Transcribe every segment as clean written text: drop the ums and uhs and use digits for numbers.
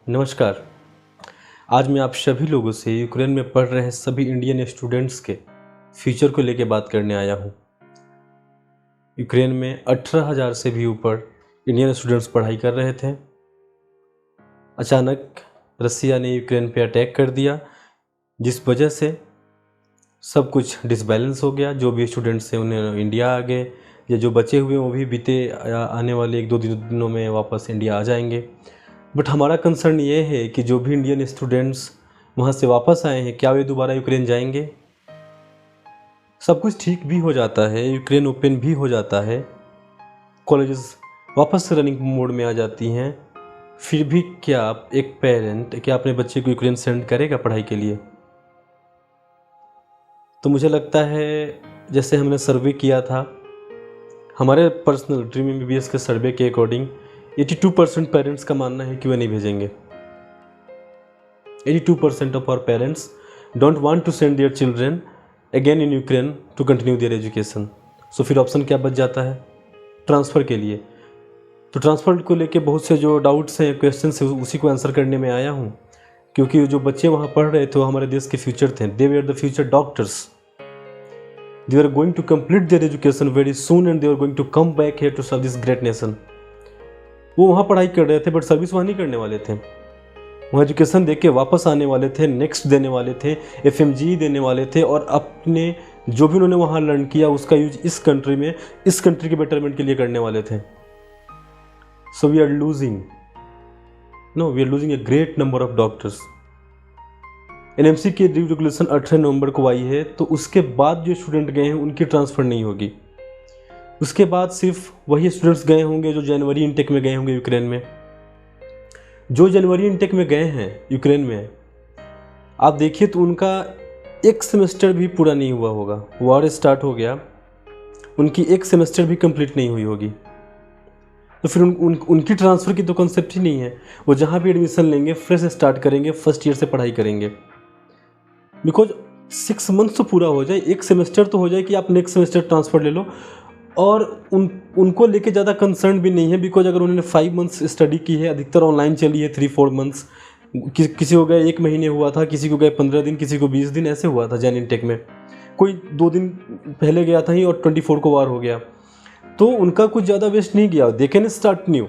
नमस्कार। आज मैं आप सभी लोगों से यूक्रेन में पढ़ रहे सभी इंडियन स्टूडेंट्स के फ्यूचर को लेकर बात करने आया हूँ। यूक्रेन में 18,000 से भी ऊपर इंडियन स्टूडेंट्स पढ़ाई कर रहे थे। अचानक रसिया ने यूक्रेन पे अटैक कर दिया, जिस वजह से सब कुछ डिसबैलेंस हो गया। जो भी स्टूडेंट्स थे उन्हें इंडिया आ गए, या जो बचे हुए वो भी बीते आने वाले 1-2 दिनों में वापस इंडिया आ जाएंगे। बट हमारा कंसर्न ये है कि जो भी इंडियन स्टूडेंट्स वहाँ से वापस आए हैं, क्या वे दोबारा यूक्रेन जाएंगे? सब कुछ ठीक भी हो जाता है, यूक्रेन ओपन भी हो जाता है, कॉलेजेस वापस से रनिंग मोड में आ जाती हैं, फिर भी क्या एक पेरेंट क्या अपने बच्चे को यूक्रेन सेंड करेगा पढ़ाई के लिए? तो मुझे लगता है, जैसे हमने सर्वे किया था, हमारे पर्सनल ड्रीम एमबीबीएस के सर्वे के अकॉर्डिंग 82% पेरेंट्स का मानना है कि वे नहीं भेजेंगे। 82% of our parents don't want to send their children again in Ukraine to continue their education. So फिर ऑप्शन क्या बच जाता है? ट्रांसफ़र के लिए। तो ट्रांसफ़र को लेके बहुत से जो डाउट्स हैं, क्वेश्चंस हैं, उसी को आंसर करने में आया हूँ। क्योंकि जो बच्चे वहाँ पढ़ रहे थे वो हमारे देश के फ्यूचर थे। They were the future doctors. They are going to complete their education very soon and they are going to come back here to serve this great nation. वो वहाँ पढ़ाई कर रहे थे बट सर्विस वहाँ नहीं करने वाले थे। वहाँ एजुकेशन देके वापस आने वाले थे, नेक्स्ट देने वाले थे, एफएमजी देने वाले थे, और अपने जो भी उन्होंने वहाँ लर्न किया उसका यूज इस कंट्री में, इस कंट्री के बेटरमेंट के लिए करने वाले थे। So we are losing a great number of doctors. NMC की रेगुलेशन 18 नवंबर को आई है, तो उसके बाद जो स्टूडेंट गए हैं उनकी ट्रांसफ़र नहीं होगी। उसके बाद सिर्फ वही स्टूडेंट्स गए होंगे जो जनवरी इनटेक में गए होंगे यूक्रेन में। जो जनवरी इनटेक में गए हैं यूक्रेन में, आप देखिए तो उनका एक सेमेस्टर भी पूरा नहीं हुआ होगा। वॉर स्टार्ट हो गया, उनकी एक सेमेस्टर भी कंप्लीट नहीं हुई होगी। तो फिर उनकी ट्रांसफ़र की तो कॉन्सेप्ट ही नहीं है। वो जहाँ भी एडमिशन लेंगे फ्रेश स्टार्ट करेंगे, फर्स्ट ईयर से पढ़ाई करेंगे। बिकॉज 6 मंथ्स तो पूरा हो जाए, एक सेमेस्टर तो हो जाए कि आप नेक्स्ट सेमेस्टर ट्रांसफ़र ले लो। और उनको लेके ज़्यादा कंसर्न भी नहीं है, बिकॉज अगर उन्होंने 5 मंथ्स स्टडी की है, अधिकतर ऑनलाइन चली है 3-4 मंथ्स, किसी को गए 1 महीने हुआ था, किसी को गए 15 दिन, किसी को 20 दिन, ऐसे हुआ था जैन इनटेक में। कोई 2 दिन पहले गया था ही और 24 को वार हो गया। तो उनका कुछ ज़्यादा वेस्ट नहीं गया। दे कैन स्टार्ट न्यू,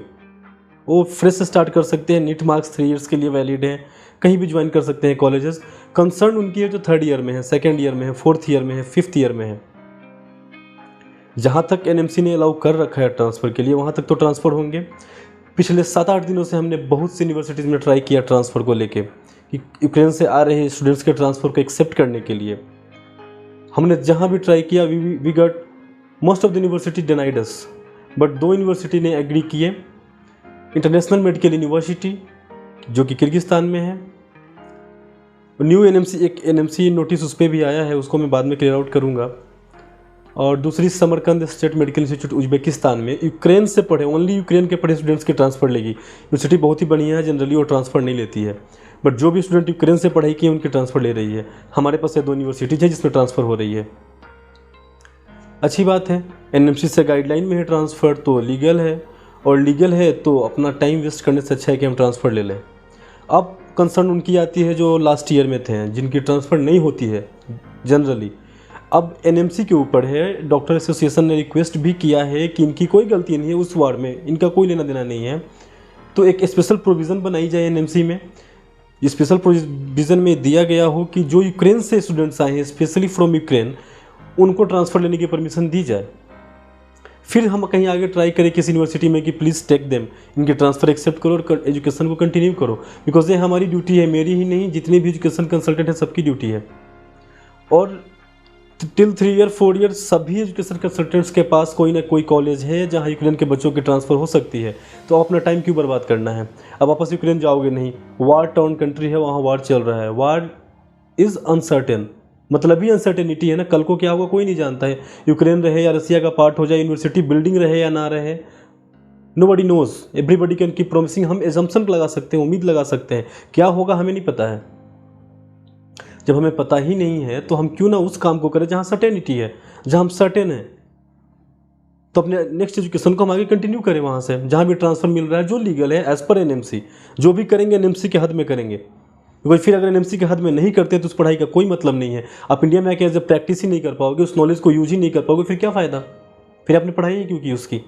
वो फ्रेश स्टार्ट कर सकते हैं। नीट मार्क्स 3 ईयर्स के लिए वैलिड हैं, कहीं भी ज्वाइन कर सकते हैं कॉलेजेस। कंसर्न उनकी है जो 3rd ईयर में है, 2nd ईयर में है, 4th ईयर में है, 5th ईयर में है। जहाँ तक एनएमसी ने अलाउ कर रखा है ट्रांसफ़र के लिए, वहाँ तक तो ट्रांसफ़र होंगे। पिछले 7-8 दिनों से हमने बहुत सी यूनिवर्सिटीज़ में ट्राई किया ट्रांसफ़र को लेके, कि यूक्रेन से आ रहे स्टूडेंट्स के ट्रांसफ़र को एक्सेप्ट करने के लिए। हमने जहाँ भी ट्राई किया, we got most of the university denied us. But 2 university ने एग्री किए। इंटरनेशनल मेडिकल यूनिवर्सिटी जो कि किर्गिस्तान में है, न्यू एनएमसी, एक एनएमसी नोटिस उस पर भी आया है, उसको मैं बाद में क्लियर आउट करूँगा। और दूसरी Samarkand state medical institute Uzbekistan में, यूक्रेन से पढ़े, ओनली यूक्रेन के पढ़े स्टूडेंट्स की ट्रांसफ़र लेगी। यूनिवर्सिटी बहुत ही बढ़िया है, जनरली वो ट्रांसफ़र नहीं लेती है, बट जो भी स्टूडेंट यूक्रेन से पढ़ाई की है उनकी ट्रांसफ़र ले रही है। हमारे पास ये 2 यूनिवर्सिटीज़ हैं जिसमें ट्रांसफ़र हो रही है। अच्छी बात है, एनएमसी से गाइडलाइन में है ट्रांसफ़र, तो लीगल है, और लीगल है तो अपना टाइम वेस्ट करने से अच्छा है कि हम ट्रांसफ़र ले लें। अब कंसर्न उनकी आती है जो लास्ट ईयर में थे, जिनकी ट्रांसफ़र नहीं होती है जनरली। अब एनएमसी के ऊपर है। डॉक्टर एसोसिएशन ने रिक्वेस्ट भी किया है कि इनकी कोई गलती नहीं है, उस वार्ड में इनका कोई लेना देना नहीं है, तो एक स्पेशल प्रोविज़न बनाई जाए एनएमसी में। स्पेशल प्रोविज़न में दिया गया हो कि जो यूक्रेन से स्टूडेंट्स आए हैं, स्पेशली फ्रॉम यूक्रेन, उनको ट्रांसफ़र लेने की परमिशन दी जाए। फिर हम कहीं आगे ट्राई करें किसी यूनिवर्सिटी में कि प्लीज़ टेक देम, इनकी ट्रांसफ़र एक्सेप्ट करो और एजुकेशन को कंटिन्यू करो। बिकॉज ये हमारी ड्यूटी है, मेरी ही नहीं, जितने भी एजुकेशन कंसल्टेंट हैं सबकी ड्यूटी है। और टिल 3 ईयर 4 ईयर सभी एजुकेशन कंसल्टेंट्स के पास कोई ना कोई कॉलेज है जहाँ यूक्रेन के बच्चों की ट्रांसफ़र हो सकती है। तो अपना टाइम क्यों बर्बाद करना है? अब वापस यूक्रेन जाओगे नहीं, वार टाउन कंट्री है, वहाँ वार चल रहा है। वार इज़ अनसर्टेन, मतलब ही अनसर्टेनिटी है ना, कल को क्या होगा कोई नहीं जानता है। यूक्रेन रहे या रसिया का पार्ट हो जाए, यूनिवर्सिटी बिल्डिंग रहे या ना रहे, nobody knows, everybody can keep promising. हम एजम्पशन लगा सकते हैं, उम्मीद लगा सकते हैं, क्या होगा हमें नहीं पता है। जब हमें पता ही नहीं है तो हम क्यों ना उस काम को करें जहाँ सर्टेनिटी है, जहाँ हम सर्टेन हैं। तो अपने नेक्स्ट एजुकेशन को हम आगे कंटिन्यू करें वहाँ से, जहाँ भी ट्रांसफ़र मिल रहा है जो लीगल है एज़ पर एनएमसी। जो भी करेंगे एनएमसी के हद में करेंगे, क्योंकि फिर अगर एनएमसी के हद में नहीं करते तो उस पढ़ाई का कोई मतलब नहीं है। आप इंडिया में आके एज ए प्रैक्टिस ही नहीं कर पाओगे, उस नॉलेज को यूज ही नहीं कर पाओगे, फिर क्या फ़ायदा, फिर आपने पढ़ाई ही क्यों की उसकी।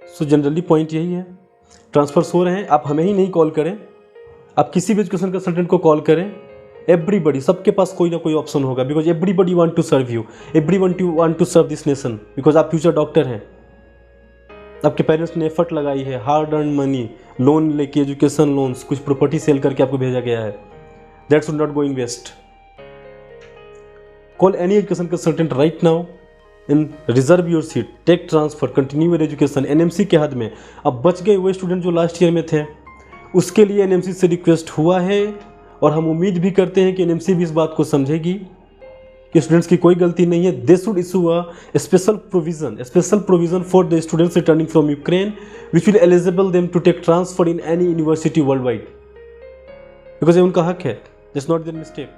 सो जनरली पॉइंट यही है, ट्रांसफ़र्स हो रहे हैं, आप हमें ही नहीं कॉल करें, आप किसी भी एजुकेशन कंसल्टेंट को कॉल करें। एवरीबडी, सबके पास कोई ना कोई ऑप्शन होगा, because everybody want to serve you, everyone want to serve this nation, because आप फ्यूचर डॉक्टर हैं। आपके पेरेंट्स ने एफर्ट लगाई है, हार्ड अर्न मनी, लोन लेके, एजुकेशन लोन्स, कुछ प्रॉपर्टी सेल करके आपको भेजा गया है। That should not go in waste. Call any education consultant right now and reserve your seat, take transfer, continue your education NMC के हद में। अब बच गए वो स्टूडेंट जो लास्ट ईयर में थे, उसके लिए एनएमसी से रिक्वेस्ट हुआ है और हम उम्मीद भी करते हैं कि एनएमसी भी इस बात को समझेगी कि स्टूडेंट्स की कोई गलती नहीं है। They should issue a special provision for the students returning from Ukraine which will eligible them to take transfer in any university world wide, because ये उनका हक है, इट्स नॉट देयर मिस्टेक।